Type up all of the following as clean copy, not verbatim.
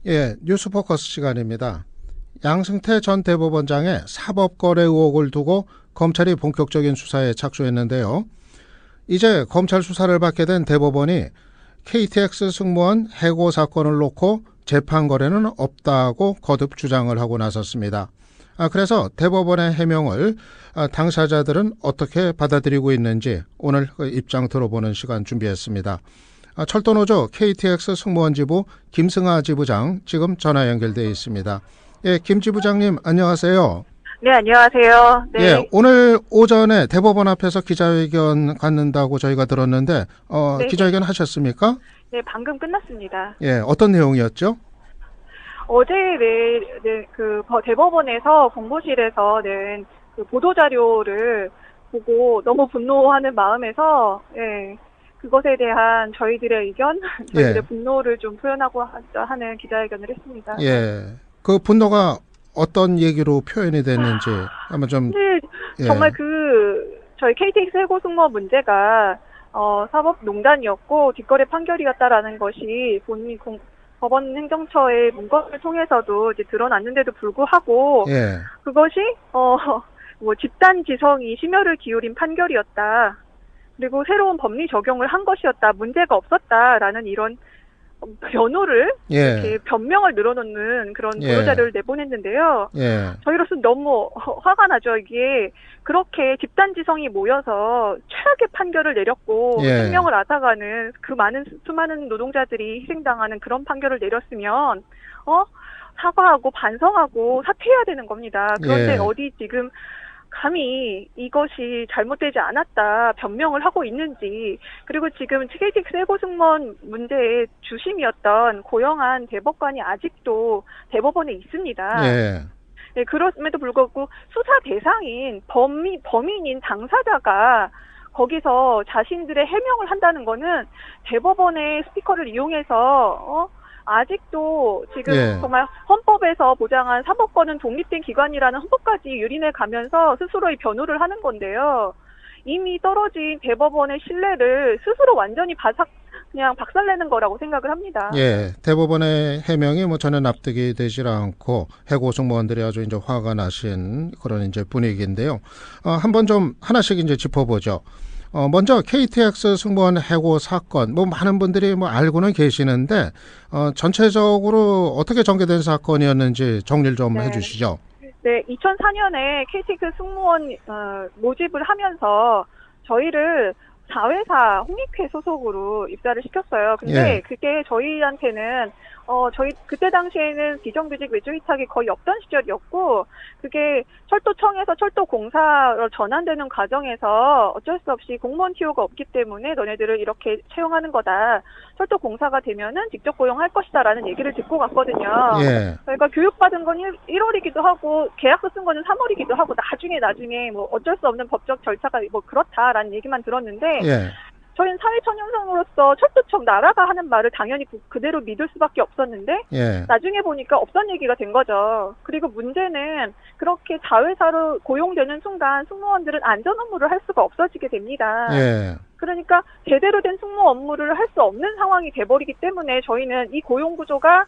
예, 뉴스포커스 시간입니다. 양승태 전 대법원장의 사법거래 의혹을 두고 검찰이 본격적인 수사에 착수했는데요. 이제 검찰 수사를 받게 된 대법원이 KTX 승무원 해고 사건을 놓고 재판 거래는 없다고 거듭 주장을 하고 나섰습니다. 그래서 대법원의 해명을 당사자들은 어떻게 받아들이고 있는지 오늘 그 입장 들어보는 시간 준비했습니다. 철도노조 KTX 승무원 지부 김승아 지부장 지금 전화 연결되어 있습니다. 예, 김 지부장님 안녕하세요. 네, 안녕하세요. 네. 예, 오늘 오전에 대법원 앞에서 기자회견 갖는다고 저희가 들었는데 네. 기자회견 하셨습니까? 네, 방금 끝났습니다. 예, 어떤 내용이었죠? 어제 대법원에서 공보실에서 낸 그 보도자료를 보고 너무 분노하는 마음에서, 그것에 대한 저희들의 의견, 저희들의 분노를 좀 표현하고 하는 기자회견을 했습니다. 예, 그 분노가 어떤 얘기로 표현이 됐는지 한번 좀. 정말 저희 KTX 해고 승무원 문제가 사법농단이었고 뒷거래 판결이었다라는 것이 법원 행정처의 문건을 통해서도 이제 드러났는데도 불구하고 그것이 집단 지성이 심혈을 기울인 판결이었다. 그리고 새로운 법리 적용을 한 것이었다. 문제가 없었다라는 이런 변호를 이렇게 변명을 늘어놓는 그런 보도자료를 내보냈는데요. 저희로서는 너무 화가 나죠. 이게 그렇게 집단지성이 모여서 최악의 판결을 내렸고 생명을 앗아가는 그 수많은 노동자들이 희생당하는 그런 판결을 내렸으면 사과하고 반성하고 사퇴해야 되는 겁니다. 그런데 어디 지금 감히 이것이 잘못되지 않았다 변명을 하고 있는지, 그리고 지금 KTX 해고 승무원 문제의 주심이었던 고영한 대법관이 아직도 대법원에 있습니다. 네, 그럼에도 불구하고 수사 대상인 범인인 당사자가 거기서 자신들의 해명을 한다는 거는 대법원의 스피커를 이용해서 아직도 지금 정말 헌법에서 보장한 사법권은 독립된 기관이라는 헌법까지 유린해 가면서 스스로의 변호를 하는 건데요. 이미 떨어진 대법원의 신뢰를 스스로 완전히 그냥 박살내는 거라고 생각을 합니다. 예, 대법원의 해명이 전혀 납득이 되질 않고 해고 승무원들이 아주 이제 화가 나신 그런 이제 분위기인데요. 한번 좀 하나씩 이제 짚어보죠. 먼저 KTX 승무원 해고 사건, 많은 분들이 알고는 계시는데, 전체적으로 어떻게 전개된 사건이었는지 정리를 좀 해주시죠. 네, 2004년에 KTX 승무원, 모집을 하면서 저희를 자회사 홍익회 소속으로 입사를 시켰어요. 근데 그게 저희한테는 저희 그때 당시에는 비정규직 외주 위탁이 거의 없던 시절이었고, 그게 철도청에서 철도공사로 전환되는 과정에서 어쩔 수 없이 공무원 티오가 없기 때문에 너네들을 이렇게 채용하는 거다. 철도공사가 되면은 직접 고용할 것이다라는 얘기를 듣고 갔거든요. 그러니까 교육받은 건 1월이기도 하고 계약서 쓴 거는 3월이기도 하고 나중에 어쩔 수 없는 법적 절차가 그렇다라는 얘기만 들었는데, 저희는 사회초년생으로서 철도청 나라가 하는 말을 당연히 그대로 믿을 수밖에 없었는데 나중에 보니까 없던 얘기가 된 거죠. 그리고 문제는 그렇게 자회사로 고용되는 순간 승무원들은 안전 업무를 할 수가 없어지게 됩니다. 그러니까 제대로 된 승무 업무를 할 수 없는 상황이 돼버리기 때문에 저희는 이 고용 구조가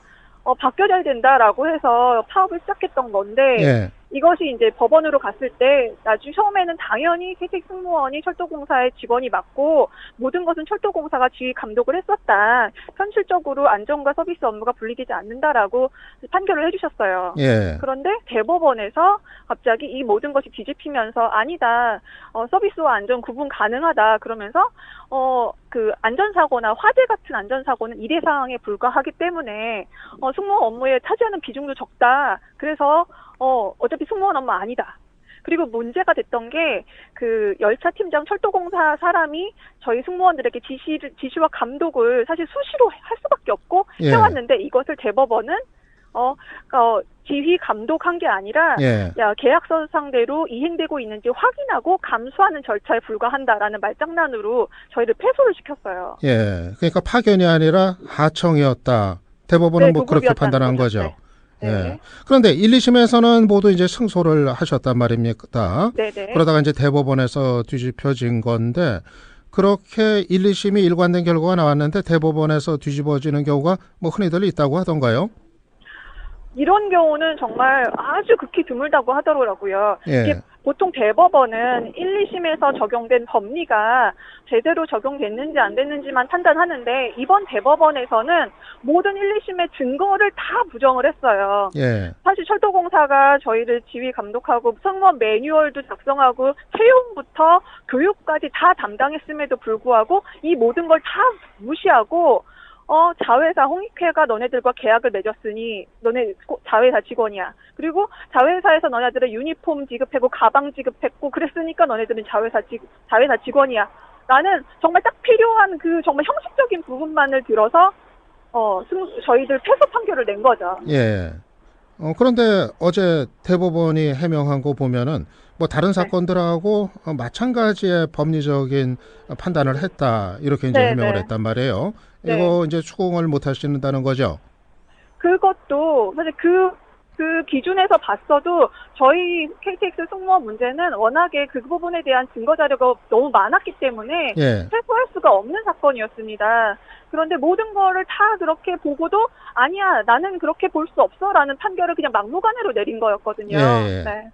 바뀌어야 된다라고 해서 파업을 시작했던 건데 이것이 이제 법원으로 갔을 때 처음에는 당연히 KTX 승무원이 철도공사의 직원이 맞고 모든 것은 철도공사가 지휘 감독을 했었다. 현실적으로 안전과 서비스 업무가 분리되지 않는다라고 판결을 해주셨어요. 그런데 대법원에서 갑자기 이 모든 것이 뒤집히면서 아니다. 서비스와 안전 구분 가능하다. 그러면서 그 안전사고나 화재 같은 안전사고는 일회 상황에 불과하기 때문에 승무원 업무에 차지하는 비중도 적다. 그래서 어차피 승무원 업무 아니다. 그리고 문제가 됐던 게 그 열차팀장 철도공사 사람이 저희 승무원들에게 지시와 감독을 사실 수시로 할 수밖에 없고 해왔는데 이것을 대법원은 지휘 감독한 게 아니라 계약서 상대로 이행되고 있는지 확인하고 감수하는 절차에 불과한다라는 말장난으로 저희를 패소를 시켰어요. 그러니까 파견이 아니라 하청이었다. 대법원은 그렇게 판단한 거죠. 그런데 1, 2심에서는 모두 이제 승소를 하셨단 말입니까? 그러다가 이제 대법원에서 뒤집혀진 건데, 그렇게 1, 2심이 일관된 결과가 나왔는데 대법원에서 뒤집어지는 경우가 흔히들 있다고 하던가요? 이런 경우는 정말 아주 극히 드물다고 하더라고요. 예. 이게 보통 대법원은 1, 2심에서 적용된 법리가 제대로 적용됐는지 안 됐는지만 판단하는데 이번 대법원에서는 모든 1, 2심의 증거를 다 부정을 했어요. 예. 사실 철도공사가 저희를 지휘 감독하고 승무원 매뉴얼도 작성하고 채용부터 교육까지 다 담당했음에도 불구하고 이 모든 걸 다 무시하고 자회사 홍익회가 너네들과 계약을 맺었으니 너네 자회사 직원이야. 그리고 자회사에서 너네들의 유니폼 지급했고 가방 지급했고 그랬으니까 너네들은 자회사 직원이야. 라는 정말 딱 필요한 그 정말 형식적인 부분만을 들어서 저희들 패소 판결을 낸 거죠. 예. 그런데 어제 대법원이 해명한 거 보면은 뭐 다른 사건들하고 마찬가지의 법리적인 판단을 했다 이렇게 이제 네, 해명을 네. 했단 말이에요. 네. 이거 이제 추궁을 못 하시는다는 거죠? 그것도 사실 그 기준에서 봤어도 저희 KTX 승무원 문제는 워낙에 그 부분에 대한 증거 자료가 너무 많았기 때문에 예. 회수할 수가 없는 사건이었습니다. 그런데 모든 거를 다 그렇게 보고도 아니야 나는 그렇게 볼 수 없어라는 판결을 그냥 막무가내로 내린 거였거든요. 예. 네.